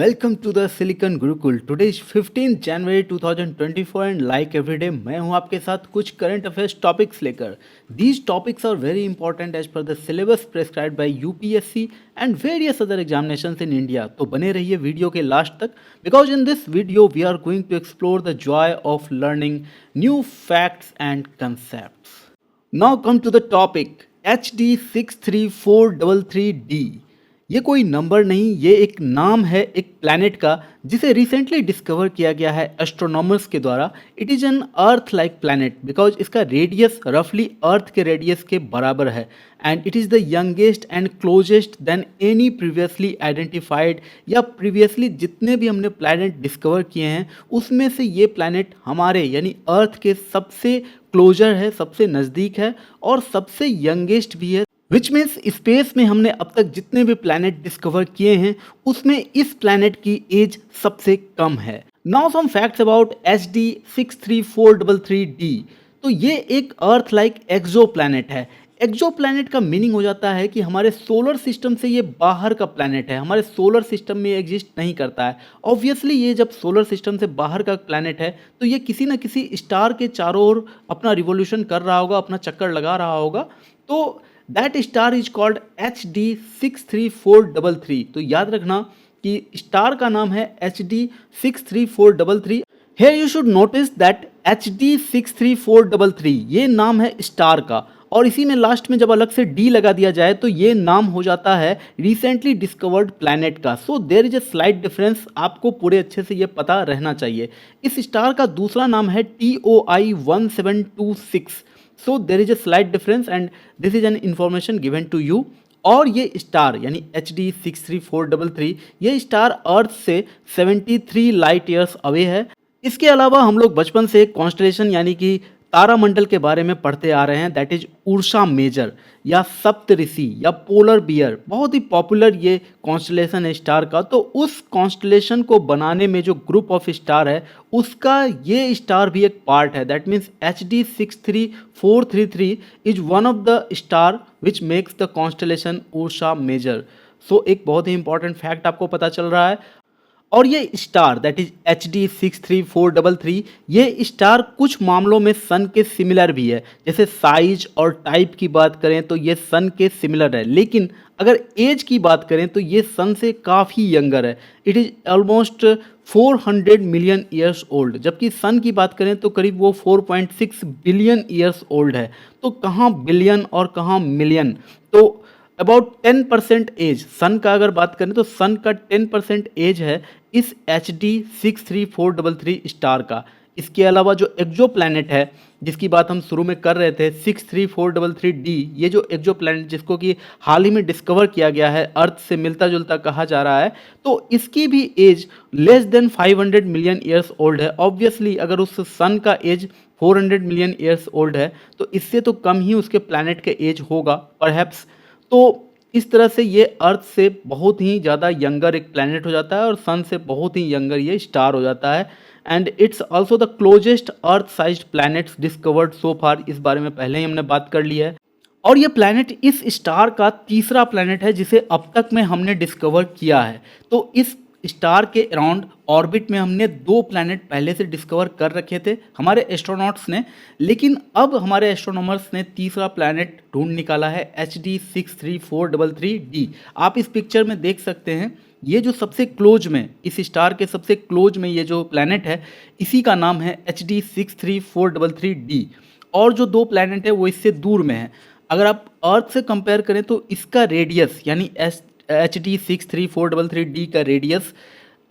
Welcome to the Silicon Gurukul. Today is 15 January 2024 and like everyday मैं हूं आपके साथ कुछ करंट अफेयर्स टॉपिक्स लेकर। These topics are very important as per the syllabus prescribed by UPSC and various other examinations in India. तो बने रहिए video के लास्ट तक because in this video we are going to explore the joy of learning new facts and concepts. Now come to the topic HD63433D। ये कोई number नहीं, ये एक नाम है एक प्लैनेट का जिसे रिसेंटली डिस्कवर किया गया है एस्ट्रोनॉमर्स के द्वारा। It is an earth like planet because इसका रेडियस रफली अर्थ के रेडियस के बराबर है and it is the youngest and closest than any previously identified, या प्रीवियसली जितने भी हमने प्लैनेट डिस्कवर किए हैं उसमें से ये प्लैनेट हमारे यानी अर्थ के सबसे क्लोजर है, सबसे नज़दीक है और सबसे यंगेस्ट भी है। विच मीन्स स्पेस में हमने अब तक जितने भी प्लैनेट डिस्कवर किए हैं उसमें इस प्लैनेट की एज सबसे कम है। Now some facts about HD63433D। तो ये एक अर्थ लाइक एक्सो प्लैनेट है। एक्सो प्लैनेट का मीनिंग हो जाता है कि हमारे सोलर सिस्टम से ये बाहर का प्लैनेट है, हमारे सोलर सिस्टम में एग्जिस्ट नहीं करता है। ऑब्वियसली ये जब सोलर सिस्टम से बाहर का प्लैनेट है तो ये किसी न किसी स्टार के चारों ओर अपना रिवोल्यूशन कर रहा होगा, अपना चक्कर लगा रहा होगा। तो that star is called HD63433। तो याद रखना कि स्टार का नाम है HD63433। Here you should notice that HD63433 ये नाम है स्टार का और इसी में लास्ट में जब अलग से डी लगा दिया जाए तो ये नाम हो जाता है रिसेंटली डिस्कवर्ड प्लैनेट का। So there is a slight difference, आपको पूरे अच्छे से ये पता रहना चाहिए। इस स्टार का दूसरा नाम है TOI1726। So there is a slight difference and this is an information given to you। और ये स्टार यानी HD63433 ये स्टार अर्थ से 73 लाइट ईयर्स अवे है। इसके अलावा हम लोग बचपन से कॉन्स्टलेशन यानी कि तारामंडल के बारे में पढ़ते आ रहे हैं, दैट इज उर्सा मेजर या सप्तऋषि या पोलर बियर। बहुत ही पॉपुलर ये कॉन्स्टलेशन है स्टार का। तो उस कॉन्स्टलेशन को बनाने में जो ग्रुप ऑफ स्टार है उसका ये स्टार भी एक पार्ट है। That means HD63433 is one of the star which makes the constellation Ursa Major. So एक बहुत ही इंपॉर्टेंट फैक्ट आपको पता चल रहा है। और ये स्टार दैट इज HD63433 ये स्टार कुछ मामलों में सन के सिमिलर भी है। जैसे साइज और टाइप की बात करें तो ये सन के सिमिलर है, लेकिन अगर एज की बात करें तो ये सन से काफ़ी यंगर है। It is almost 400 million years old, जबकि सन की बात करें तो करीब वो 4.6 बिलियन ईयर्स ओल्ड है। तो कहाँ बिलियन और कहाँ मिलियन। तो अबाउट 10% एज सन का अगर बात करें तो सन का 10% एज है इस HD63433 स्टार का। इसके अलावा जो एक्सो प्लैनेट है जिसकी बात हम शुरू में कर रहे थे 63433D, ये जो एक्सो प्लैनेट जिसको कि हाल ही में डिस्कवर किया गया है, अर्थ से मिलता जुलता कहा जा रहा है, तो इसकी भी age less than 500 million years old है। ऑब्वियसली अगर उस सन का एज 400 मिलियन ईयर्स ओल्ड है तो इससे तो कम ही उसके प्लैनेट का एज होगा परहैप्स। तो इस तरह से ये अर्थ से बहुत ही ज़्यादा यंगर एक प्लैनेट हो जाता है और सन से बहुत ही यंगर ये स्टार हो जाता है। And it's also the closest earth sized planets discovered so far. इस बारे में पहले ही हमने बात कर ली है। और ये प्लैनेट इस स्टार का तीसरा प्लैनेट है जिसे अब तक में हमने डिस्कवर किया है। तो इस स्टार के अराउंड ऑर्बिट में हमने 2 प्लैनेट पहले से डिस्कवर कर रखे थे हमारे एस्ट्रोनॉट्स ने, लेकिन अब हमारे एस्ट्रोनॉमर्स ने तीसरा प्लैनेट ढूंढ निकाला है HD63433D। आप इस पिक्चर में देख सकते हैं ये जो सबसे क्लोज में, इस स्टार के सबसे क्लोज में ये जो प्लैनेट है इसी का नाम है HD63433D। और जो 2 प्लैनेट है वो इससे दूर में है। अगर आप अर्थ से कंपेयर करें तो इसका रेडियस यानी HD63433D का रेडियस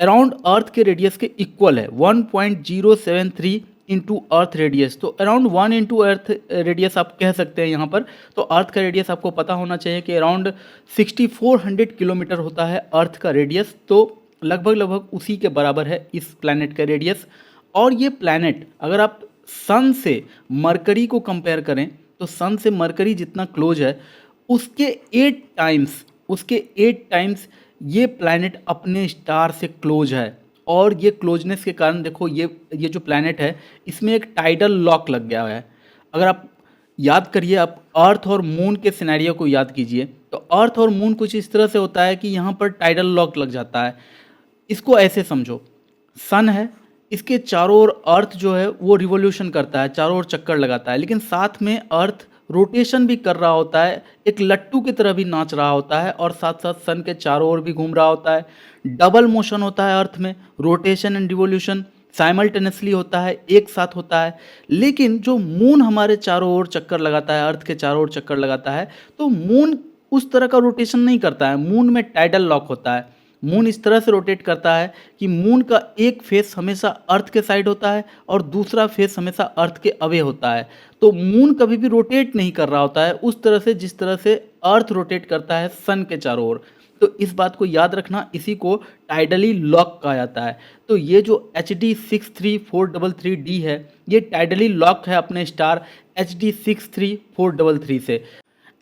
अराउंड अर्थ के रेडियस के इक्वल है 1.073 इंटू अर्थ रेडियस। तो अराउंड 1 इंटू अर्थ रेडियस आप कह सकते हैं यहाँ पर। तो अर्थ का रेडियस आपको पता होना चाहिए कि अराउंड 6400 किलोमीटर होता है अर्थ का रेडियस। तो लगभग उसी के बराबर है इस प्लैनेट का रेडियस। और ये प्लैनेट अगर आप सन से मरकरी को कंपेयर करें तो सन से मरकरी जितना क्लोज है उसके 8 टाइम्स ये प्लैनेट अपने स्टार से क्लोज है। और ये क्लोजनेस के कारण देखो ये जो प्लैनेट है इसमें एक टाइडल लॉक लग गया है। अगर आप याद करिए, आप अर्थ और मून के सिनेरियो को याद कीजिए तो अर्थ और मून कुछ इस तरह से होता है कि यहाँ पर टाइडल लॉक लग जाता है। इसको ऐसे समझो, सन है, इसके चारों ओर अर्थ जो है वो रिवॉल्यूशन करता है, चारों ओर चक्कर लगाता है, लेकिन साथ में अर्थ रोटेशन भी कर रहा होता है, एक लट्टू की तरह भी नाच रहा होता है और साथ साथ सन के चारों ओर भी घूम रहा होता है। डबल मोशन होता है अर्थ में, रोटेशन एंड रिवॉल्यूशन साइमल्टेनियसली होता है, एक साथ होता है। लेकिन जो मून हमारे चारों ओर चक्कर लगाता है, अर्थ के चारों ओर चक्कर लगाता है, तो मून उस तरह का रोटेशन नहीं करता है। मून में टाइडल लॉक होता है। मून इस तरह से रोटेट करता है कि मून का एक फेस हमेशा अर्थ के साइड होता है और दूसरा फेस हमेशा अर्थ के अवे होता है। तो मून कभी भी रोटेट नहीं कर रहा होता है उस तरह से जिस तरह से अर्थ रोटेट करता है सन के चारों ओर। तो इस बात को याद रखना, इसी को टाइडली लॉक कहा जाता है। तो ये जो HD63433D है, ये टाइडली लॉक है अपने स्टार HD63433 से।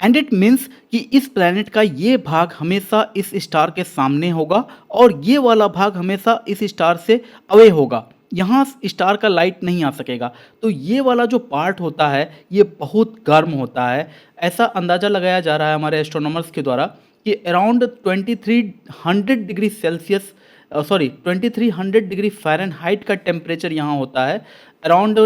एंड इट मीन्स कि इस प्लैनेट का ये भाग हमेशा इस स्टार के सामने होगा और ये वाला भाग हमेशा इस स्टार से अवे होगा। यहाँ स्टार का लाइट नहीं आ सकेगा। तो ये वाला जो पार्ट होता है ये बहुत गर्म होता है। ऐसा अंदाज़ा लगाया जा रहा है हमारे एस्ट्रोनॉमर्स के द्वारा कि around 2300 degree Celsius 2300 degree Fahrenheit का टेम्परेचर यहाँ होता है। अराउंड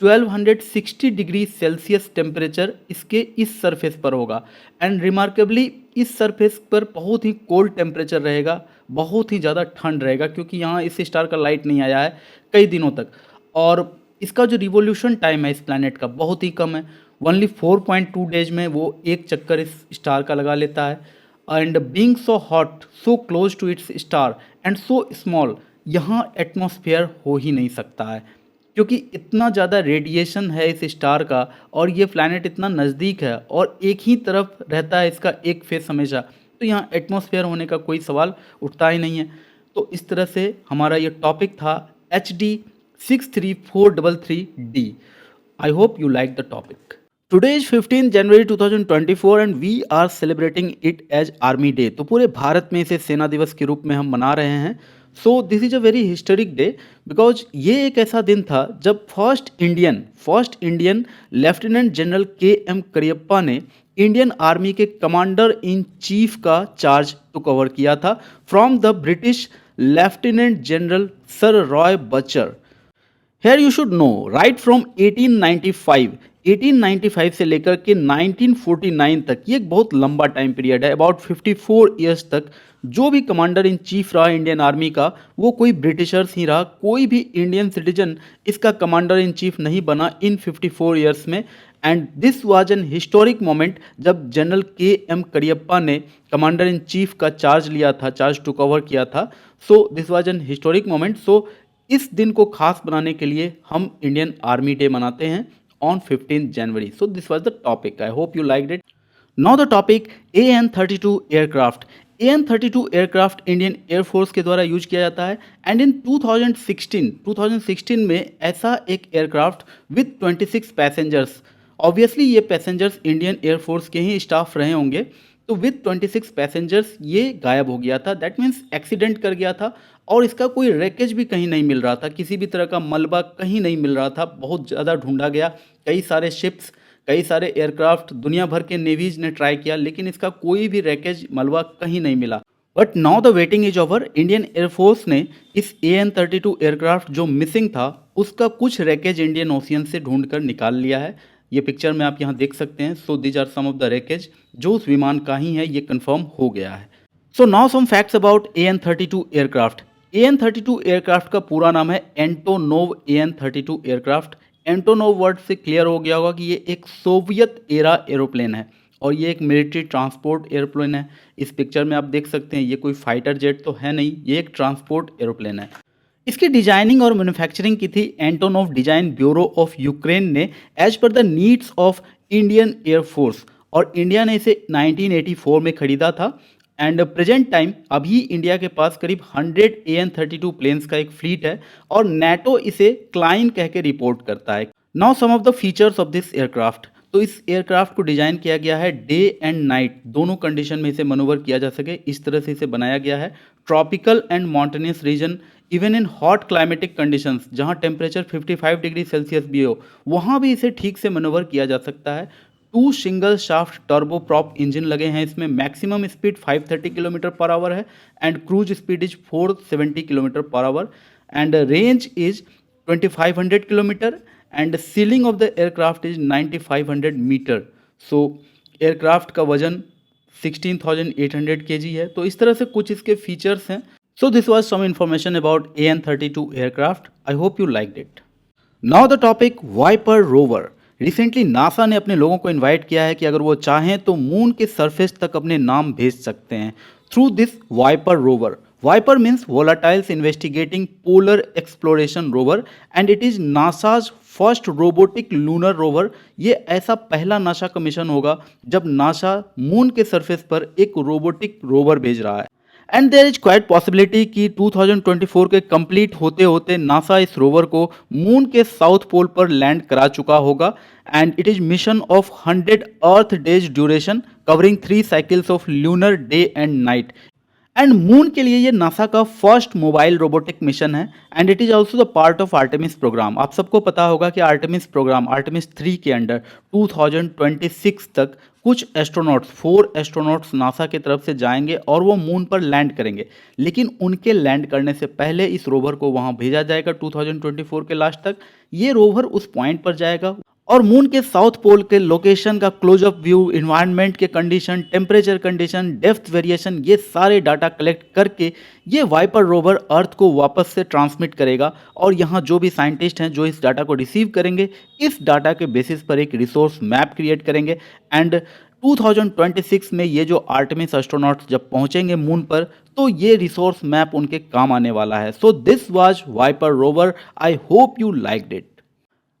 1260 डिग्री सेल्सियस टेम्परेचर इसके इस सरफेस पर होगा। एंड रिमार्केबली इस सरफेस पर बहुत ही कोल्ड टेम्परेचर रहेगा, बहुत ही ज़्यादा ठंड रहेगा, क्योंकि यहाँ इस स्टार का लाइट नहीं आया है कई दिनों तक। और इसका जो रिवोल्यूशन टाइम है इस प्लैनेट का बहुत ही कम है। ओनली 4.2 डेज में वो एक चक्कर इस स्टार का लगा लेता है। And being so hot, so close to its star and so small, यहाँ एटमॉस्फेयर हो ही नहीं सकता है, क्योंकि इतना ज़्यादा रेडिएशन है इस स्टार का और ये प्लैनेट इतना नज़दीक है और एक ही तरफ रहता है इसका एक फेस हमेशा। तो यहाँ एटमॉस्फेयर होने का कोई सवाल उठता ही नहीं है। तो इस तरह से हमारा ये टॉपिक था HD63433D। I hope you like the topic. Today is 15 January 2024 and we are celebrating it as Army Day. तो पूरे भारत में इसे सेना दिवस के रूप में हम मना रहे हैं। So this is a very historic day because ये एक ऐसा दिन था जब first Indian lieutenant general KM Cariappa ने इंडियन आर्मी के कमांडर इन चीफ का चार्ज तो कवर किया था from the British lieutenant general sir Roy Bucher. Here you should know right from 1895 से लेकर के 1949 तक, ये एक बहुत लंबा टाइम पीरियड है, अबाउट 54 ईयर्स तक जो भी कमांडर इन चीफ रहा इंडियन आर्मी का वो कोई ब्रिटिशर्स ही रहा। कोई भी इंडियन सिटीजन इसका कमांडर इन चीफ नहीं बना इन 54 ईयर्स में। And this was an historic moment जब जनरल KM करियप्पा ने कमांडर इन चीफ का चार्ज लिया था, चार्ज टू कवर किया था। So this was an historic moment. So इस दिन को खास बनाने के लिए हम इंडियन आर्मी डे मनाते हैं on 15 January. So this was the topic. I hope you liked it. Now the topic AN-32 aircraft. AN-32 aircraft Indian air force के द्वारा यूज किया जाता है। एंड इन 2016 में ऐसा एक एयरक्राफ्ट विथ 26 पैसेंजर्स, ऑब्वियसली ये पैसेंजर्स इंडियन एयरफोर्स के ही स्टाफ रहे होंगे, तो विथ 26 पैसेंजर्स ये गायब हो गया था। दैट मीन्स एक्सीडेंट कर गया था और इसका कोई रैकेज भी कहीं नहीं मिल रहा था, किसी भी तरह का मलबा कहीं नहीं मिल रहा था। बहुत ज़्यादा ढूंढा गया, कई सारे शिप्स, कई सारे एयरक्राफ्ट, दुनिया भर के नेवीज ने ट्राई किया, लेकिन इसका कोई भी रैकेज मलबा कहीं नहीं मिला। But now the waiting is over. Indian air force ने इस AN-32 एयरक्राफ्ट जो मिसिंग था उसका कुछ रैकेज इंडियन ओशियन से ढूंढ कर निकाल लिया है। ये पिक्चर में आप यहाँ देख सकते हैं। So these are some of the wreckage जो उस विमान का ही है, ये कंफर्म हो गया है। So now some facts about AN-32 aircraft. AN-32 aircraft का पूरा नाम है Antonov AN-32 aircraft. Antonov word से क्लियर हो गया होगा कि ये एक सोवियत एरा एरोप्लेन है और ये एक मिलिट्री ट्रांसपोर्ट एरोप्लेन है। इस पिक्चर में आप देख सकते हैं ये कोई फाइटर जेट तो है नहीं, ये एक ट्रांसपोर्ट एरोप्लेन है। इसकी डिजाइनिंग और मैन्युफैक्चरिंग की थी Antonov design bureau of Ukraine ने as per the needs of Indian Air Force, और इंडिया ने इसे 1984 में खरीदा था। एंड प्रेजेंट टाइम अभी इंडिया के पास करीब 100 AN-32 प्लेन्स का एक फ्लीट है और नेटो इसे क्लाइन कह के रिपोर्ट करता है। Now some of the features of this aircraft. तो इस एयरक्राफ्ट को डिजाइन किया गया है डे एंड नाइट दोनों कंडीशन में इसे मनोवर किया जा सके, इस तरह से इसे बनाया गया है। Tropical and mountainous region, even in hot climatic conditions जहां टेम्परेचर 55 डिग्री सेल्सियस भी हो, वहां भी इसे ठीक से मनोवर किया जा सकता है। 2 single shaft turbo prop engine लगे हैं इसमें। Maximum speed 530 kilometre per hour है and cruise speed is 470 kilometre per hour and range is 2500 kilometre and ceiling of the aircraft is 9500 metre. So aircraft का वजन 16,800 kg है। तो इस तरह से कुछ इसके फीचर्स हैं। So this was some information about AN-32 aircraft. I hope you liked it. Now the topic Viper rover. Recently NASA ने अपने लोगों को इनवाइट किया है कि अगर वो चाहें तो मून के सरफेस तक अपने नाम भेज सकते हैं through this VIPER rover. VIPER means volatiles investigating polar exploration rover and it is NASA's first robotic lunar rover. ये ऐसा पहला नासा का मिशन होगा जब नासा मून के सरफेस पर एक रोबोटिक रोवर भेज रहा है। And there is quite possibility कि 2024 के कंप्लीट होते होते नासा इस रोवर को मून के साउथ पोल पर लैंड करा चुका होगा and it is mission of 100 earth days duration covering 3 cycles of lunar day and night. And moon के लिए ये नासा का फर्स्ट मोबाइल रोबोटिक मिशन है and it is also the part of Artemis programme. आप सबको पता होगा कि आर्टेमिस प्रोग्राम आर्टेमिस 3 के अंडर 2026 तक कुछ एस्ट्रोनॉट्स 4 एस्ट्रोनॉट्स नासा की तरफ से जाएंगे और वो मून पर लैंड करेंगे। लेकिन उनके लैंड करने से पहले इस रोवर को वहाँ भेजा जाएगा 2024 के लास्ट तक। ये रोवर उस पॉइंट पर जाएगा और मून के साउथ पोल के लोकेशन का क्लोजअप व्यू, इन्वायरमेंट के condition, temperature condition, depth variation, ये सारे डाटा कलेक्ट करके ये वाइपर रोवर अर्थ को वापस से ट्रांसमिट करेगा और यहाँ जो भी साइंटिस्ट हैं जो इस डाटा को रिसीव करेंगे इस डाटा के बेसिस पर एक रिसोर्स मैप क्रिएट करेंगे एंड 2026 में ये जो आर्टेमिस एस्ट्रोनॉट्स जब पहुंचेंगे मून पर तो ये रिसोर्स मैप उनके काम आने वाला है। So this was Viper rover. I hope you liked it.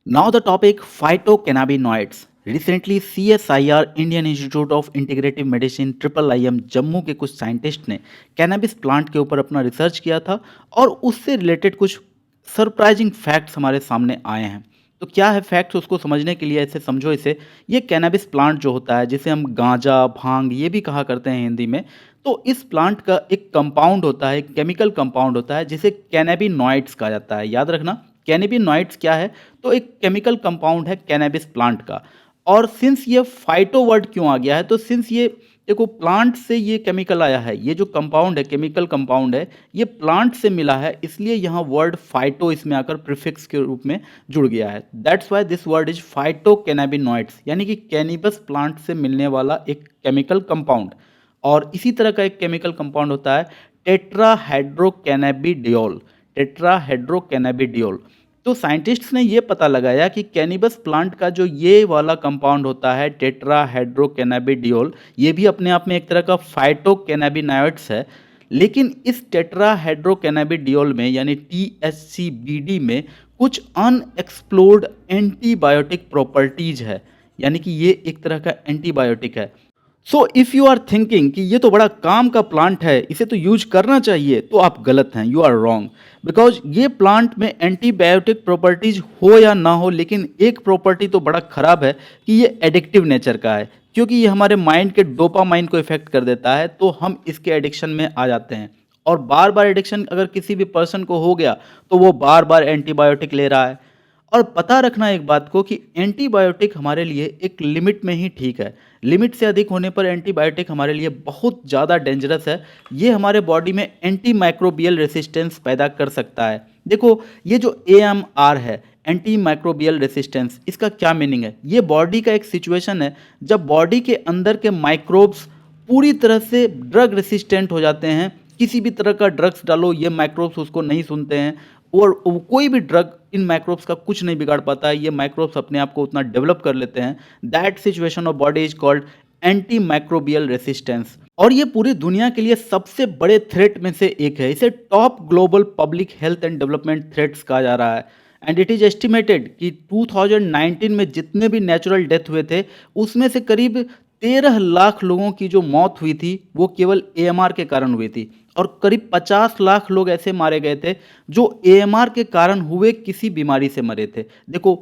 Now the topic phytocannabinoids. Recently CSIR Indian Institute of Integrative Medicine IIM Jammu के कुछ साइंटिस्ट ने कैनबिस प्लांट के ऊपर अपना रिसर्च किया था और उससे रिलेटेड कुछ सरप्राइजिंग फैक्ट्स हमारे सामने आए हैं। तो क्या है फैक्ट्स उसको समझने के लिए ऐसे समझो इसे, ये कैनबिस प्लांट जो होता है जिसे हम गांजा भांग ये भी कहा करते हैं हिंदी में, तो इस प्लांट का एक कंपाउंड होता है, एक केमिकल कंपाउंड होता है जिसे कैनाबिनॉइड्स कहा जाता है। याद रखना कैनाबिनॉइड्स क्या है, तो एक केमिकल कंपाउंड है कैनबिस प्लांट का। और सिंस ये फाइटो वर्ड क्यों आ गया है, तो सिंस ये देखो प्लांट से ये केमिकल आया है, ये जो कंपाउंड है केमिकल कंपाउंड है ये प्लांट से मिला है, इसलिए यहाँ वर्ड फाइटो इसमें आकर प्रीफिक्स के रूप में जुड़ गया है। That's why this word is phyto cannabinoids, यानी कि कैनिबस प्लांट से मिलने वाला एक केमिकल कंपाउंड। और इसी तरह का एक केमिकल कंपाउंड होता है टेट्राहाइड्रोकैनाबिडियोल। टेट्राहाइड्रोकैनाबिडियोल। तो साइंटिस्ट्स ने ये पता लगाया कि कैनिबस प्लांट का जो ये वाला कंपाउंड होता है टेट्राहाइड्रोकैनाबिडियोल, ये भी अपने आप में एक तरह का फाइटोकैनाबिनॉइड्स है। लेकिन इस टेट्राहाइड्रोकैनाबिडियोल में यानी THCBD में कुछ अनएक्सप्लोर्ड एंटीबायोटिक प्रॉपर्टीज है, यानी कि ये एक तरह का एंटीबायोटिक है। So if you are thinking कि ये तो बड़ा काम का प्लांट है, इसे तो यूज करना चाहिए, तो आप गलत हैं, यू आर रॉन्ग। बिकॉज ये प्लांट में एंटीबायोटिक प्रॉपर्टीज हो या ना हो, लेकिन एक प्रॉपर्टी तो बड़ा खराब है कि ये एडिक्टिव नेचर का है, क्योंकि ये हमारे माइंड के डोपामाइन को इफेक्ट कर देता है, तो हम इसके एडिक्शन में आ जाते हैं। और बार बार एडिक्शन अगर किसी भी पर्सन को हो गया तो वो बार बार एंटीबायोटिक ले रहा है। और पता रखना एक बात को कि एंटीबायोटिक हमारे लिए एक लिमिट में ही ठीक है, लिमिट से अधिक होने पर एंटीबायोटिक हमारे लिए बहुत ज़्यादा डेंजरस है। ये हमारे बॉडी में एंटी माइक्रोबियल रेसिस्टेंस पैदा कर सकता है। देखो ये जो AMR है एंटी माइक्रोबियल रेसिस्टेंस, इसका क्या मीनिंग है? ये बॉडी का एक सिचुएशन है जब बॉडी के अंदर के माइक्रोब्स पूरी तरह से ड्रग रेसिस्टेंट हो जाते हैं। किसी भी तरह का ड्रग्स डालो ये माइक्रोब्स उसको नहीं सुनते हैं और कोई भी ड्रग इन माइक्रोब्स का कुछ नहीं बिगाड़ पाता है। ये माइक्रोब्स अपने आप को उतना डेवलप कर लेते हैं। That situation of body is called anti microbial resistance. और ये पूरी दुनिया के लिए सबसे बड़े थ्रेट में से एक है। इसे top global public health and development threats कहा जा रहा है। एंड इट इज एस्टिमेटेड कि 2019 में जितने भी नेचुरल डेथ हुए थे उसमें से करीब 13 लाख लोगों की जो मौत हुई थी वो केवल AMR के कारण हुई थी। और करीब 50 लाख लोग ऐसे मारे गए थे जो AMR के कारण हुए किसी बीमारी से मरे थे। देखो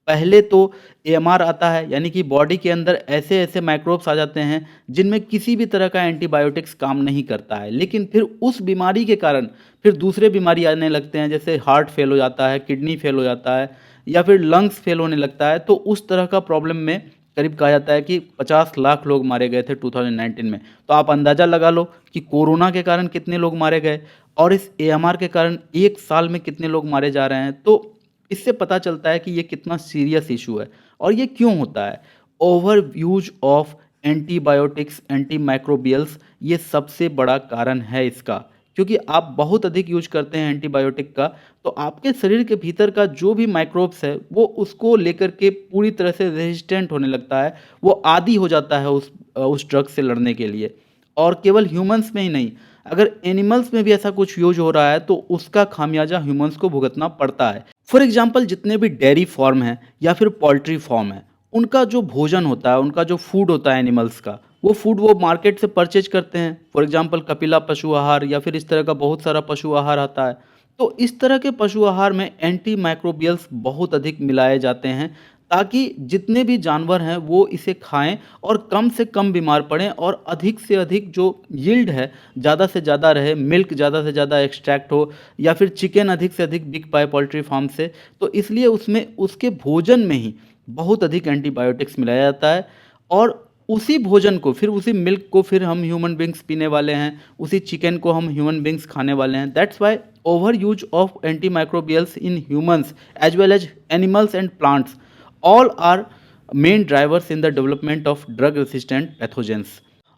पहले तो AMR आता है, यानी कि बॉडी के अंदर ऐसे ऐसे माइक्रोब्स आ जाते हैं जिनमें किसी भी तरह का एंटीबायोटिक्स काम नहीं करता है, लेकिन फिर उस बीमारी के कारण फिर दूसरे बीमारी आने लगते हैं, जैसे हार्ट फेल हो जाता है, किडनी फेल हो जाता है या फिर लंग्स फेल होने लगता है। तो उस तरह का प्रॉब्लम में करीब कहा जाता है कि 50 लाख लोग मारे गए थे 2019 में। तो आप अंदाज़ा लगा लो कि कोरोना के कारण कितने लोग मारे गए और इस एएमआर के कारण 1 साल में कितने लोग मारे जा रहे हैं। तो इससे पता चलता है कि ये कितना सीरियस इशू है और ये क्यों होता है। Over use of antibiotics, antimicrobials, ये सबसे बड़ा कारण है इसका। क्योंकि आप बहुत अधिक यूज करते हैं एंटीबायोटिक का, तो आपके शरीर के भीतर का जो भी माइक्रोब्स है वो उसको लेकर के पूरी तरह से रेजिस्टेंट होने लगता है, वो आदी हो जाता है उस ड्रग से लड़ने के लिए। और केवल ह्यूमंस में ही नहीं, अगर एनिमल्स में भी ऐसा कुछ यूज हो रहा है तो उसका खामियाजा ह्यूमंस को भुगतना पड़ता है। फॉर एग्जाम्पल, जितने भी डेयरी फार्म हैं या फिर पोल्ट्री फार्म है, उनका जो भोजन होता है, उनका जो फूड होता है एनिमल्स का, वो फूड वो मार्केट से परचेज करते हैं। फॉर एग्जांपल, कपिला पशु आहार या फिर इस तरह का बहुत सारा पशु आहार आता है। तो इस तरह के पशु आहार में एंटी माइक्रोबियल्स बहुत अधिक मिलाए जाते हैं, ताकि जितने भी जानवर हैं वो इसे खाएं और कम से कम बीमार पड़ें और अधिक से अधिक जो यील्ड है ज़्यादा से ज़्यादा रहे, मिल्क ज़्यादा से ज़्यादा एक्सट्रैक्ट हो या फिर चिकन अधिक से अधिक बिक पाए पोल्ट्री फार्म से। तो इसलिए उसमें उसके भोजन में ही बहुत अधिक एंटीबायोटिक्स मिलाया जाता है और उसी भोजन को फिर, उसी मिल्क को फिर हम ह्यूमन बींग्स पीने वाले हैं, उसी चिकन को हम ह्यूमन बींग्स खाने वाले हैं। That's why over use of antimicrobials in humans as well as animals and plants all are main drivers in the development of drug resistant pathogens.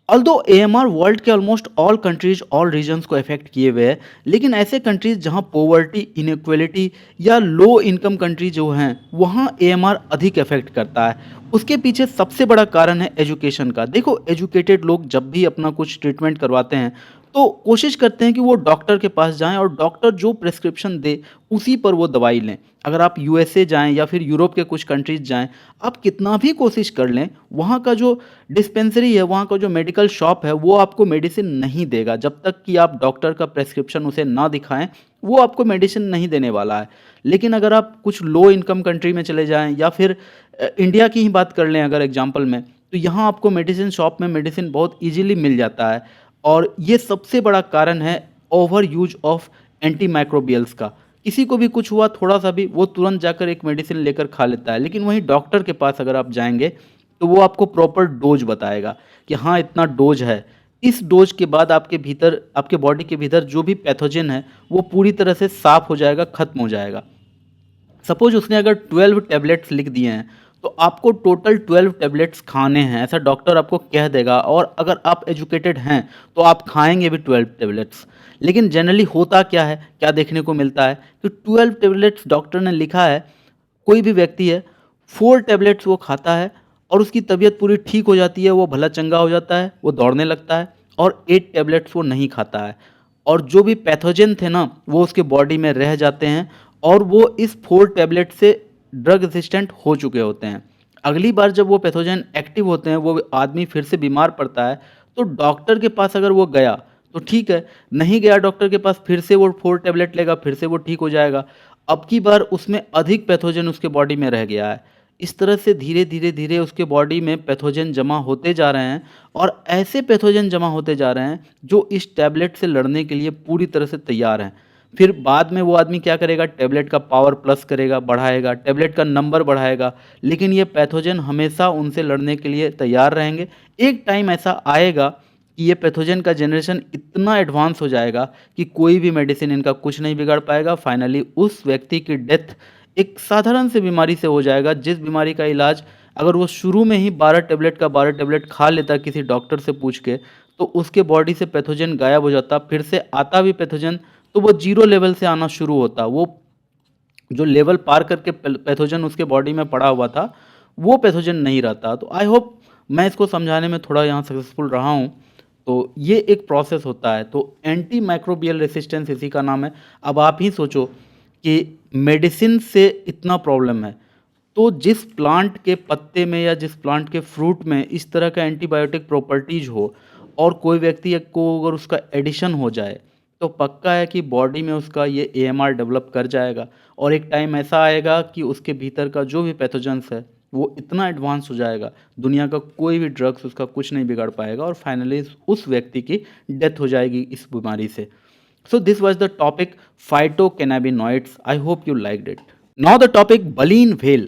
Although AMR world के almost all countries, all regions को affect किए हुए हैं, लेकिन ऐसे countries जहां poverty, inequality या low income country जो हैं वहां AMR अधिक अफेक्ट करता है। उसके पीछे सबसे बड़ा कारण है एजुकेशन का। देखो, एजुकेटेड लोग जब भी अपना कुछ ट्रीटमेंट करवाते हैं तो कोशिश करते हैं कि वो डॉक्टर के पास जाएं और डॉक्टर जो प्रिस्क्रिप्शन दे उसी पर वो दवाई लें। अगर आप यूएसए जाएं या फिर यूरोप के कुछ कंट्रीज जाएं, आप कितना भी कोशिश कर लें, वहाँ का जो डिस्पेंसरी है, वहाँ का जो मेडिकल शॉप है, वो आपको मेडिसिन नहीं देगा। जब तक कि आप डॉक्टर का प्रेस्क्रिप्शन उसे ना दिखाएं, वो आपको मेडिसिन नहीं देने वाला है। लेकिन अगर आप कुछ लो इनकम कंट्री में चले जाएं या फिर इंडिया की ही बात कर लें अगर एग्जाम्पल में, तो यहाँ आपको मेडिसिन शॉप में मेडिसिन बहुत ईजिली मिल जाता है। और ये सबसे बड़ा कारण है ओवर यूज ऑफ एंटीमाइक्रोबियल्स का। किसी को भी कुछ हुआ थोड़ा सा भी, वो तुरंत जाकर एक मेडिसिन लेकर खा लेता है, लेकिन वहीं डॉक्टर के पास अगर आप जाएंगे तो वो आपको प्रॉपर डोज बताएगा कि हाँ इतना डोज है, इस डोज के बाद आपके भीतर, आपके बॉडी के भीतर जो भी पैथोजन है वो पूरी तरह से साफ हो जाएगा, खत्म हो जाएगा। सपोज उसने अगर 12 टैबलेट्स लिख दिए हैं तो आपको टोटल 12 टैबलेट्स खाने हैं, ऐसा डॉक्टर आपको कह देगा। और अगर आप एजुकेटेड हैं तो आप खाएंगे भी 12 टैबलेट्स। लेकिन जनरली होता क्या है, क्या देखने को मिलता है कि 12 टैबलेट्स डॉक्टर ने लिखा है, कोई भी व्यक्ति है 4 टैबलेट्स वो खाता है और उसकी तबीयत पूरी ठीक हो जाती है, वो भला चंगा हो जाता है, वो दौड़ने लगता है। और 8 टैबलेट्स वो नहीं खाता है और जो भी पैथोजन थे ना वो उसके बॉडी में रह जाते हैं और वो इस 4 टैबलेट से ड्रग रेसिस्टेंट हो चुके होते हैं। अगली बार जब वो पैथोजन एक्टिव होते हैं, वो आदमी फिर से बीमार पड़ता है, तो डॉक्टर के पास अगर वो गया तो ठीक है, नहीं गया डॉक्टर के पास, फिर से वो 4 टैबलेट लेगा, फिर से वो ठीक हो जाएगा। अब की बार उसमें अधिक पैथोजन उसके बॉडी में रह गया है। इस तरह से धीरे धीरे धीरे उसके बॉडी में पैथोजन जमा होते जा रहे हैं और ऐसे पैथोजन जमा होते जा रहे हैं जो इस टैबलेट से लड़ने के लिए पूरी तरह से तैयार हैं। फिर बाद में वो आदमी क्या करेगा, टैबलेट का पावर प्लस करेगा, बढ़ाएगा, टैबलेट का नंबर बढ़ाएगा, लेकिन ये पैथोजन हमेशा उनसे लड़ने के लिए तैयार रहेंगे। एक टाइम ऐसा आएगा कि ये पैथोजन का जनरेशन इतना एडवांस हो जाएगा कि कोई भी मेडिसिन इनका कुछ नहीं बिगाड़ पाएगा। फाइनली उस व्यक्ति की डेथ एक साधारण सी बीमारी से हो जाएगा, जिस बीमारी का इलाज अगर वो शुरू में ही 12 टैबलेट का 12 टैबलेट खा लेता किसी डॉक्टर से पूछ के, तो उसके बॉडी से पैथोजन गायब हो जाता। फिर से आता भी पैथोजन तो वो जीरो लेवल से आना शुरू होता। वो जो लेवल पार करके पैथोजन उसके बॉडी में पड़ा हुआ था वो पैथोजन नहीं रहता। तो आई होप मैं इसको समझाने में थोड़ा यहाँ सक्सेसफुल रहा हूँ। तो ये एक प्रोसेस होता है। तो एंटी माइक्रोबियल रेसिस्टेंस इसी का नाम है। अब आप ही सोचो कि मेडिसिन से इतना प्रॉब्लम है, तो जिस प्लांट के पत्ते में या जिस प्लांट के फ्रूट में इस तरह का एंटीबायोटिक प्रॉपर्टीज हो और कोई व्यक्ति को अगर उसका एडिशन हो जाए, तो पक्का है कि बॉडी में उसका ये AMR डेवलप कर जाएगा और एक टाइम ऐसा आएगा कि उसके भीतर का जो भी पैथोजेंस है वो इतना एडवांस हो जाएगा, दुनिया का कोई भी ड्रग्स उसका कुछ नहीं बिगाड़ पाएगा और फाइनली उस व्यक्ति की डेथ हो जाएगी इस बीमारी से। So this was the topic phytocannabinoids. I hope you liked it. Now the topic baleen whale.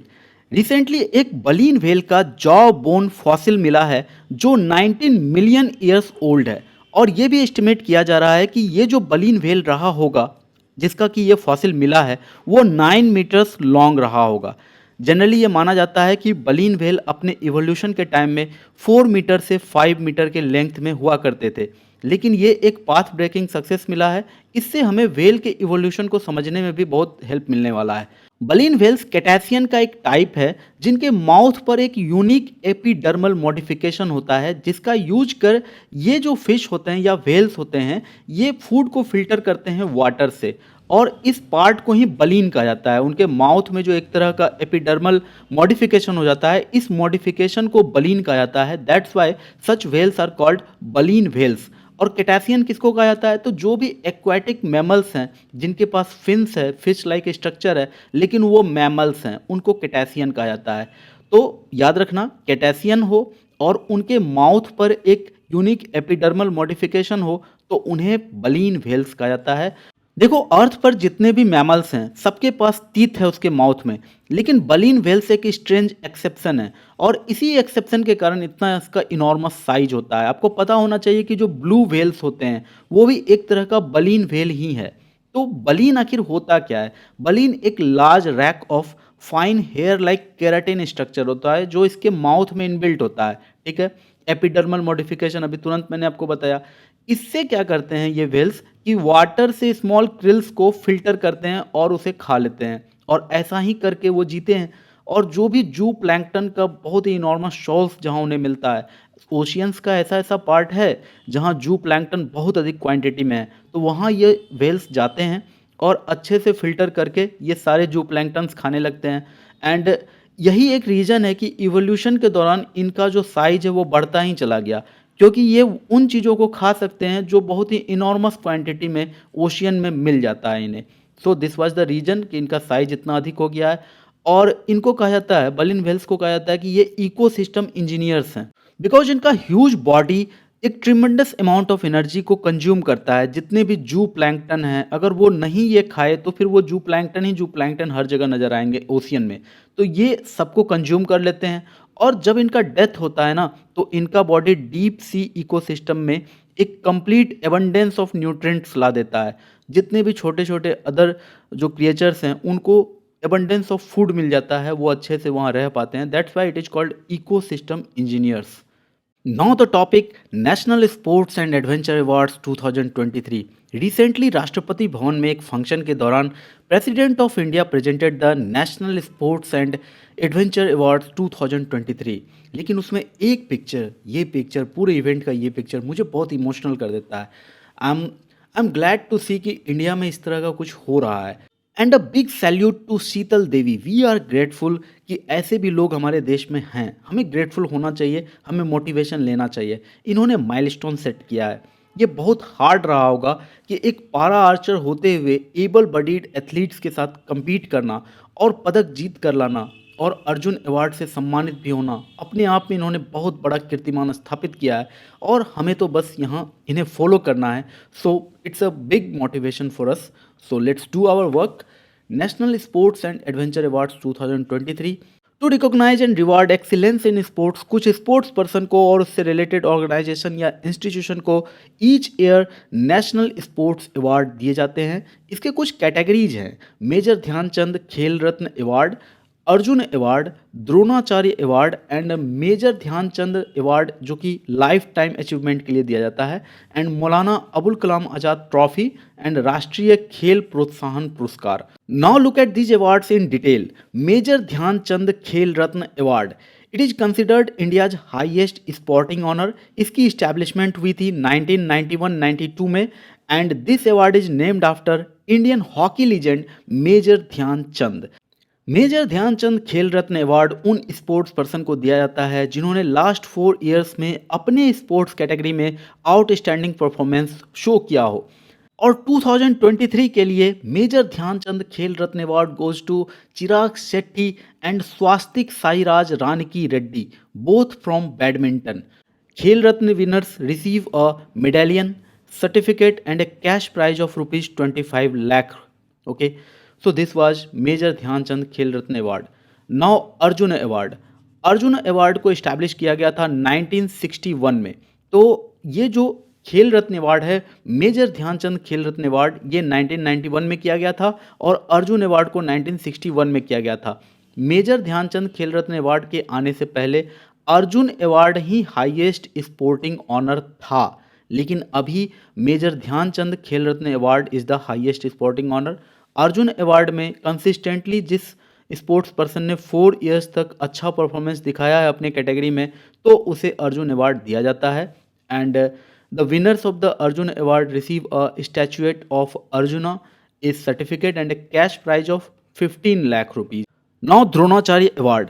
Recently एक बलीन व्हेल का जॉ बोन फॉसिल मिला है जो 19 मिलियन ईयर्स ओल्ड है। और ये भी एस्टिमेट किया जा रहा है कि ये जो बलीन व्हेल रहा होगा जिसका कि ये फॉसिल मिला है वो 9 मीटर्स लॉन्ग रहा होगा। जनरली ये माना जाता है कि बलीन व्हेल अपने इवोल्यूशन के टाइम में 4 मीटर से 5 मीटर के लेंथ में हुआ करते थे, लेकिन ये एक पाथ ब्रेकिंग सक्सेस मिला है। इससे हमें व्हेल के इवोल्यूशन को समझने में भी बहुत हेल्प मिलने वाला है। बलीन व्हेल्स कैटासियन का एक टाइप है जिनके माउथ पर एक यूनिक एपिडर्मल मॉडिफिकेशन होता है जिसका यूज कर ये जो फिश होते हैं या व्हेल्स होते हैं ये फूड को फिल्टर करते हैं वाटर से। और इस पार्ट को ही बलीन कहा जाता है। उनके माउथ में जो एक तरह का एपिडर्मल मॉडिफिकेशन हो जाता है इस मॉडिफिकेशन को बलीन कहा जाता है। That's why such whales are called baleen whales. और कैटासियन किसको कहा जाता है? तो जो भी एक्वाटिक मैमल्स हैं जिनके पास फिन्स है, फिश लाइक स्ट्रक्चर है लेकिन वो मैमल्स हैं, उनको कैटासियन कहा जाता है। तो याद रखना कैटासियन हो और उनके माउथ पर एक यूनिक एपिडर्मल मॉडिफिकेशन हो तो उन्हें बलीन व्हेल्स कहा जाता है। देखो अर्थ पर जितने भी मैमल्स हैं सबके पास टीथ है उसके माउथ में, लेकिन बलीन व्हेल्स एक स्ट्रेंज एक्सेप्शन है और इसी एक्सेप्शन के कारण इतना इसका इनॉर्मस साइज होता है। आपको पता होना चाहिए कि जो ब्लू व्हेल्स होते हैं वो भी एक तरह का बलीन व्हेल ही है। तो बलीन आखिर होता क्या है? बलीन एक large rack of fine hair like keratin structure होता है जो इसके माउथ में इनबिल्ट होता है। ठीक है, एपिडर्मल मॉडिफिकेशन अभी तुरंत मैंने आपको बताया। इससे क्या करते हैं ये व्हेल्स कि वाटर से स्मॉल क्रिल्स को फिल्टर करते हैं और उसे खा लेते हैं और ऐसा ही करके वो जीते हैं। और जो भी जू प्लैंकटन का बहुत ही इनॉर्मस शॉल्स जहाँ उन्हें मिलता है, ओशियंस का ऐसा ऐसा पार्ट है जहाँ जू प्लैंकटन बहुत अधिक क्वांटिटी में है, तो वहाँ ये व्हेल्स जाते हैं और अच्छे से फिल्टर करके ये सारे जू प्लैंकटन्स खाने लगते हैं। एंड यही एक रीज़न है कि इवोल्यूशन के दौरान इनका जो साइज है वो बढ़ता ही चला गया, क्योंकि ये उन चीज़ों को खा सकते हैं जो बहुत ही इनॉर्मस क्वांटिटी में ओशियन में मिल जाता है इन्हें। सो दिस वाज द रीज़न कि इनका साइज इतना अधिक हो गया है। और इनको कहा जाता है, बलिन व्हेल्स को कहा जाता है कि ये इकोसिस्टम इंजीनियर्स हैं, बिकॉज इनका ह्यूज बॉडी एक ट्रिमेंडस अमाउंट ऑफ एनर्जी को कंज्यूम करता है। जितने भी जू प्लैंकटन हैं अगर वो नहीं ये खाए तो फिर वो जू प्लैंकटन ही जू प्लैंकटन हर जगह नजर आएंगे ओशियन में, तो ये सबको कंज्यूम कर लेते हैं। और जब इनका डेथ होता है ना तो इनका बॉडी डीप सी इकोसिस्टम में एक कंप्लीट एबंडेंस ऑफ न्यूट्रिएंट्स ला देता है। जितने भी छोटे छोटे अदर जो क्रिएचर्स हैं उनको एबंडेंस ऑफ फूड मिल जाता है, वो अच्छे से वहाँ रह पाते हैं। That's why it is called ecosystem engineers. Now the topic national Sports and Adventure Awards 2023। Recently Rashtrapati Bhavan में एक फंक्शन के दौरान president of India presented the national Sports and Adventure Awards 2023। लेकिन उसमें एक पिक्चर, ये पिक्चर पूरे इवेंट का ये पिक्चर मुझे बहुत इमोशनल कर देता है। आई एम ग्लैड टू सी कि इंडिया में इस तरह का कुछ हो रहा है। And a big salute to Sheetal Devi. We are grateful कि ऐसे भी लोग हमारे देश में हैं। हमें ग्रेटफुल होना चाहिए, हमें मोटिवेशन लेना चाहिए। इन्होंने माइलस्टोन सेट किया है। ये बहुत हार्ड रहा होगा कि एक पारा आर्चर होते हुए एबल बडीड एथलीट्स के साथ compete करना और पदक जीत कर लाना और अर्जुन अवार्ड से सम्मानित भी होना। अपने आप में इन्होंने बहुत बड़ा कीर्तिमान स्थापित किया है और हमें तो बस यहाँ इन्हें फॉलो करना है। So it's a big motivation for us. So let's do our work. National Sports and Adventure Awards 2023 to recognise and reward excellence in sports. कुछ स्पोर्ट्स पर्सन को और उससे रिलेटेड ऑर्गेनाइजेशन या इंस्टीट्यूशन को each year National Sports Award दिए जाते हैं। इसके कुछ कैटेगरीज हैं: Major Dhyan Chand Khel Ratna award, Arjuna award, Dronacharya award and Major Dhyanchand award जो कि लाइफ टाइम अचीवमेंट के लिए दिया जाता है, and Maulana Abul Kalam Azad trophy and Rashtriya Khel Protsahan Puraskar. Now look at these awards in detail. Major Dhyan Chand Khel Ratna award, it is considered India's highest sporting honour. इसकी इस्टेब्लिशमेंट हुई थी 1991-92 में and this award is named after Indian hockey legend Major Dhyan Chand. Major Dhyan Chand Khel Ratna award उन sports person को दिया जाता है जिन्होंने लास्ट 4 इयर्स में अपने स्पोर्ट्स कैटेगरी में आउटस्टैंडिंग परफॉर्मेंस शो किया हो। और 2023 के लिए Major Dhyan Chand Khel Ratna award goes to Chirag Shetty and Satwik Sairaj Rankireddy, both from badminton. Khel Ratna winners receive a medallion, certificate and a cash prize of ₹25 lakh. Okay, so this was Major Dhyanchand Khel Ratna Award. Now Arjun award, Arjuna award को establish किया गया था 1961 में। तो ये जो खेल Ratna award है, मेजर ध्यानचंद खेल रत्न अवार्ड, ये 1991 में किया गया था और अर्जुन अवार्ड को 1961 में किया गया था। मेजर ध्यानचंद खेल रत्न अवार्ड के आने से पहले अर्जुन अवार्ड ही हाईएस्ट स्पोर्टिंग ऑनर था, लेकिन अभी Major Dhyan Chand Khel Ratna award is the highest sporting honour. Arjuna award में कंसिस्टेंटली जिस स्पोर्ट्स पर्सन ने 4 इयर्स तक अच्छा परफॉर्मेंस दिखाया है अपने कैटेगरी में, तो उसे अर्जुन अवार्ड दिया जाता है। And the winners of the Arjuna award receive a statuette of Arjuna, a certificate and a cash prize of 15 lakh rupees. Now Dronacharya award,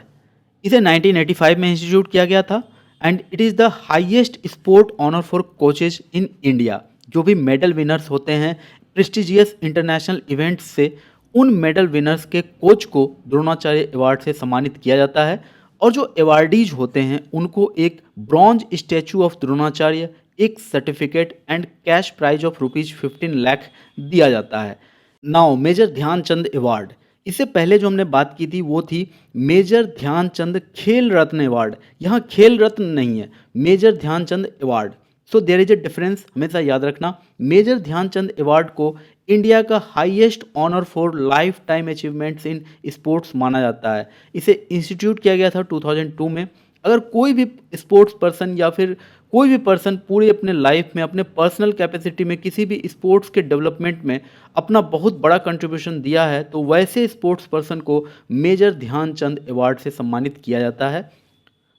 इसे 1985 में इंस्टीट्यूट किया गया था and it is the highest sport honour for coaches in India. जो भी medal winners होते हैं prestigious international events से, उन मेडल विनर्स के कोच को द्रोणाचार्य अवार्ड से सम्मानित किया जाता है और जो अवार्डीज होते हैं उनको एक ब्रॉन्ज स्टैचू ऑफ द्रोणाचार्य, एक certificate and cash prize of ₹15 lakh दिया जाता है। नाउ मेजर ध्यानचंद अवार्ड, इससे पहले जो हमने बात की थी वो थी मेजर ध्यानचंद खेल रत्न अवार्ड। यहाँ खेल रत्न नहीं है, Major Dhyanchand award. So there is a difference, हमेशा याद रखना। मेजर ध्यानचंद अवार्ड को इंडिया का highest honour for life time achievements in sports माना जाता है। इसे इंस्टीट्यूट किया गया था 2002 में। अगर कोई भी स्पोर्ट्स पर्सन या फिर कोई भी पर्सन पूरे अपने लाइफ में अपने पर्सनल कैपेसिटी में किसी भी स्पोर्ट्स के डेवलपमेंट में अपना बहुत बड़ा कंट्रीब्यूशन दिया है, तो वैसे स्पोर्ट्स पर्सन को मेजर ध्यानचंद अवार्ड से सम्मानित किया जाता है।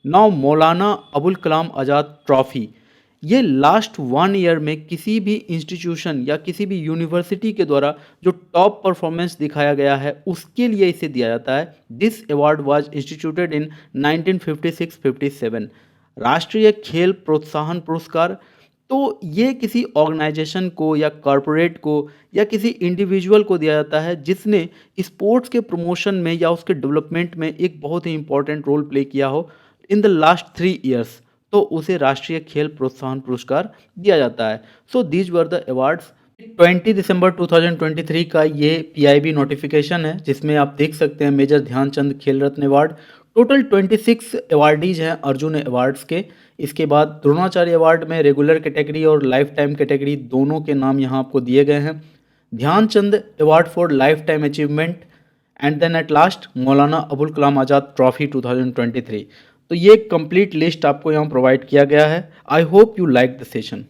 नाउ मौलाना अबुल कलाम आज़ाद ट्रॉफी, ये लास्ट 1 ईयर में किसी भी इंस्टीट्यूशन या किसी भी यूनिवर्सिटी के द्वारा जो टॉप परफॉर्मेंस दिखाया गया है उसके लिए इसे दिया जाता है। दिस अवार्ड वाज इंस्टीट्यूटेड इन 1956-57। राष्ट्रीय खेल प्रोत्साहन पुरस्कार, तो ये किसी ऑर्गेनाइजेशन को या कॉरपोरेट को या किसी इंडिविजुअल को दिया जाता है जिसने स्पोर्ट्स के प्रमोशन में या उसके डेवलपमेंट में एक बहुत ही इंपॉर्टेंट रोल प्ले किया हो इन द लास्ट 3 ईयर्स, तो उसे राष्ट्रीय खेल प्रोत्साहन पुरस्कार दिया जाता है। So these were the awards. 20 दिसंबर 2023 का ये PIB नोटिफिकेशन है जिसमें आप देख सकते हैं Major Dhyan Chand Khel Ratna award. Total 26 awardees हैं अर्जुन अवार्ड्स के। इसके बाद द्रोणाचार्य अवार्ड में रेगुलर कैटेगरी और लाइफ टाइम कैटेगरी दोनों के नाम यहाँ आपको दिए गए हैं। Dhyanchand award for life time achievement and then at last Maulana Abul Kalam Azad trophy 2023। तो ये कंप्लीट लिस्ट आपको यहाँ प्रोवाइड किया गया है। I hope you like the session.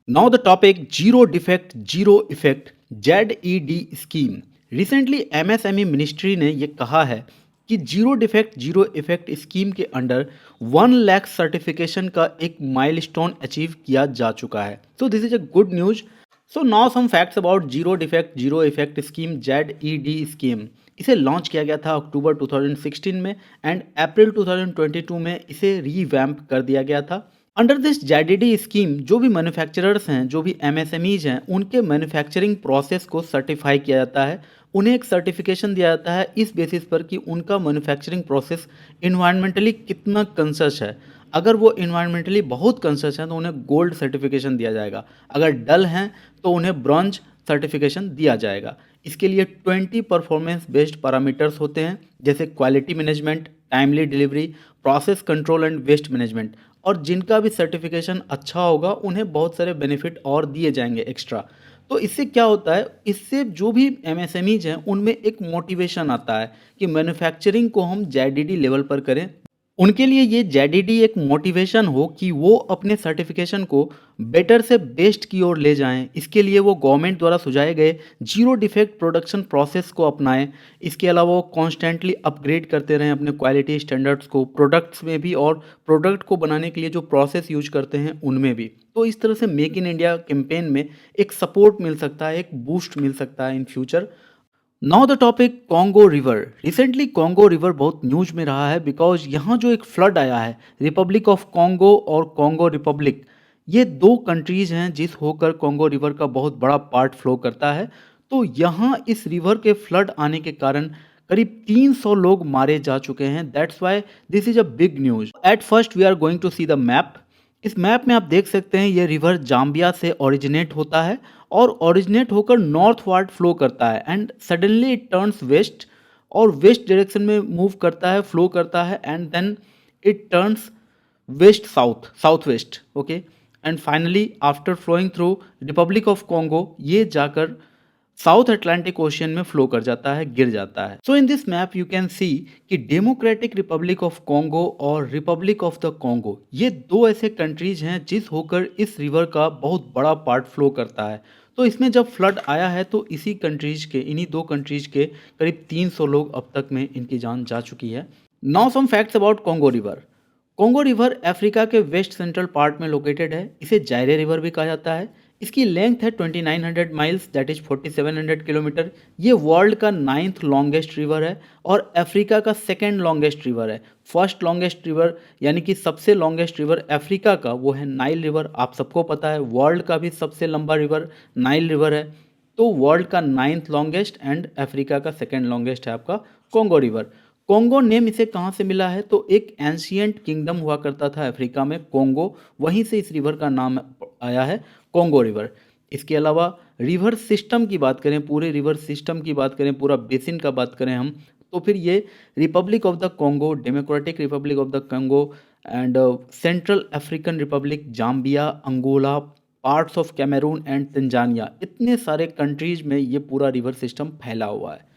Now the topic zero defect zero effect ZED scheme. Recently MSME ministry ने ये कहा है कि zero defect zero effect scheme के अंडर 1 लाख सर्टिफिकेशन का एक माइलस्टोन अचीव किया जा चुका है। So this is a good news. So now some facts about zero defect zero effect scheme ZED scheme. इसे लॉन्च किया गया था अक्टूबर 2016 में एंड अप्रैल 2022 में इसे रीवैम्प कर दिया गया था। अंडर दिस ZED स्कीम जो भी मैन्युफैक्चरर्स हैं, जो भी MSMEs हैं, उनके मैन्युफैक्चरिंग प्रोसेस को सर्टिफाई किया जाता है। उन्हें एक सर्टिफिकेशन दिया जाता है इस बेसिस पर कि उनका मैन्युफैक्चरिंग प्रोसेस इन्वायरमेंटली कितना कंसर्स है। अगर वो इन्वायरमेंटली बहुत कंसर्स हैं तो उन्हें गोल्ड सर्टिफिकेशन दिया जाएगा, अगर डल हैं तो उन्हें ब्रॉन्ज सर्टिफिकेशन दिया जाएगा। इसके लिए 20 परफॉर्मेंस बेस्ड पैरामीटर्स होते हैं जैसे quality management, timely delivery, process control and waste management. और जिनका भी सर्टिफिकेशन अच्छा होगा उन्हें बहुत सारे बेनिफिट और दिए जाएंगे एक्स्ट्रा। तो इससे क्या होता है, इससे जो भी MSMEs हैं उनमें एक मोटिवेशन आता है कि मैन्युफैक्चरिंग को हम ZED लेवल पर करें। उनके लिए ये ZED एक मोटिवेशन हो कि वो अपने सर्टिफिकेशन को बेटर से बेस्ट की ओर ले जाएं। इसके लिए वो गवर्नमेंट द्वारा सुझाए गए जीरो डिफेक्ट प्रोडक्शन प्रोसेस को अपनाएं। इसके अलावा वो कॉन्स्टेंटली अपग्रेड करते रहें अपने क्वालिटी स्टैंडर्ड्स को, प्रोडक्ट्स में भी और प्रोडक्ट को बनाने के लिए जो प्रोसेस यूज करते हैं उनमें भी। तो इस तरह से मेक इन इंडिया कैंपेन में एक सपोर्ट मिल सकता है, एक बूस्ट मिल सकता है in future. Now the topic Congo river. Recently Congo river बहुत न्यूज में रहा है बिकॉज यहाँ जो एक फ्लड आया है, रिपब्लिक ऑफ कॉन्गो और कॉन्गो रिपब्लिक, ये 2 कंट्रीज हैं जिस होकर कॉन्गो रिवर का बहुत बड़ा पार्ट फ्लो करता है। तो यहाँ इस रिवर के फ्लड आने के कारण करीब 300 लोग मारे जा चुके हैं। That's why this is a big news. At first we are going to see the map. इस मैप में आप देख सकते हैं ये रिवर जाम्बिया से ओरिजिनेट होता है और ओरिजिनेट होकर नॉर्थवर्ड फ्लो करता है and suddenly it turns west और वेस्ट डायरेक्शन में मूव करता है, फ्लो करता है and then it turns west south, south west, okay. And finally after flowing through Republic of Congo ये जाकर साउथ अटलांटिक ओशियन में फ्लो कर जाता है, गिर जाता है। So in this map you can see कि डेमोक्रेटिक रिपब्लिक ऑफ कॉन्गो और रिपब्लिक ऑफ द कॉन्गो ये दो ऐसे कंट्रीज हैं जिस होकर इस रिवर का बहुत बड़ा पार्ट फ्लो करता है। तो इसमें जब फ्लड आया है तो इसी कंट्रीज के, इन्हीं दो कंट्रीज के करीब 300 लोग अब तक में इनकी जान जा चुकी है। Now some facts about Congo river. Congo river Africa के वेस्ट सेंट्रल पार्ट में लोकेटेड है। इसे जायरे रिवर भी कहा जाता है। इसकी लेंथ है 2900 माइल्स, दैट इज 4700 किलोमीटर। ये वर्ल्ड का 9th लॉन्गेस्ट रिवर है और अफ्रीका का 2nd लॉन्गेस्ट रिवर है। फर्स्ट लॉन्गेस्ट रिवर यानी कि सबसे लॉन्गेस्ट रिवर अफ्रीका का वो है नाइल रिवर, आप सबको पता है। वर्ल्ड का भी सबसे लंबा रिवर नाइल रिवर है। तो वर्ल्ड का 9th लॉन्गेस्ट एंड अफ्रीका का 2nd लॉन्गेस्ट है आपका कॉन्गो रिवर। कॉन्गो नेम इसे कहाँ से मिला है? तो एक एंशियंट किंगडम हुआ करता था अफ्रीका में, कॉन्गो, वहीं से इस रिवर का नाम आया है कॉन्गो रिवर। इसके अलावा रिवर सिस्टम की बात करें, पूरे रिवर सिस्टम की बात करें, पूरा बेसिन का बात करें हम, तो फिर ये Republic of the Congo, Democratic Republic of the Congo and Central African Republic, Zambia, Angola, parts of Cameroon and Tanzania, इतने सारे कंट्रीज में ये पूरा रिवर सिस्टम फैला हुआ है।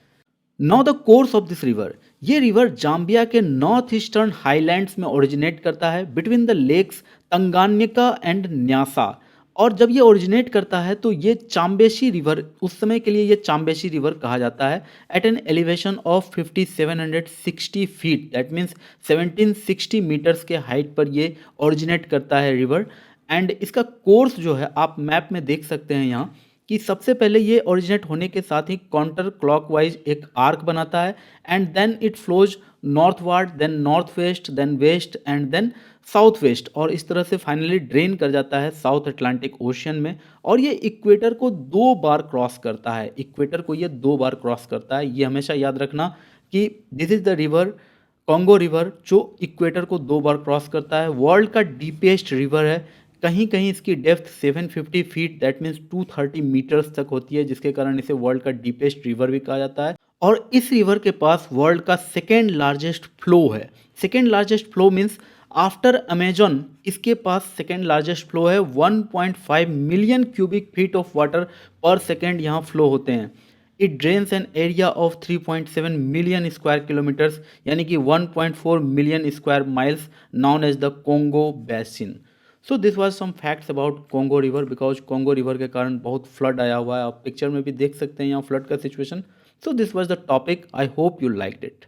Now the course of this river, ये रिवर जाम्बिया के नॉर्थ ईस्टर्न हाईलैंड्स में ओरिजिनेट करता है between the lakes Tanganyika and Nyasa. और जब ये ओरिजिनेट करता है तो ये चाम्बेशी रिवर, उस समय के लिए ये चाम्बेशी रिवर कहा जाता है, at an elevation of 5760 feet, that means 1760 metres के हाइट पर ये ओरिजिनेट करता है रिवर। एंड इसका कोर्स जो है आप मैप में देख सकते हैं यहाँ कि सबसे पहले ये ओरिजिनेट होने के साथ ही काउंटर क्लॉकवाइज एक आर्क बनाता है and then it flows northward, then north west, then west and then south west, और इस तरह से फाइनली ड्रेन कर जाता है साउथ अटलांटिक ओशियन में। और ये इक्वेटर को 2 बार क्रॉस करता है, इक्वेटर को ये 2 बार क्रॉस करता है। ये हमेशा याद रखना कि this is the river Congo river जो इक्वेटर को 2 बार क्रॉस करता है। वर्ल्ड का डीपेस्ट रिवर है, कहीं कहीं इसकी depth 750 feet, that means 230 metres तक होती है, जिसके कारण इसे वर्ल्ड का डीपेस्ट रिवर भी कहा जाता है। और इस रिवर के पास वर्ल्ड का 2nd लार्जेस्ट फ्लो है। 2nd largest flow means after Amazon इसके पास 2nd लार्जेस्ट फ्लो है। 1.5 million cubic feet of water per second यहाँ फ्लो होते हैं। It drains an area of 3.7 million square kilometres, यानी कि 1.4 million square miles, known as the Congo basin. So this was some facts about Congo river, because Congo river के कारण बहुत flood आया हुआ है। आप पिक्चर में भी देख सकते हैं यहाँ फ्लड का situation. So this was the topic, I hope you liked it.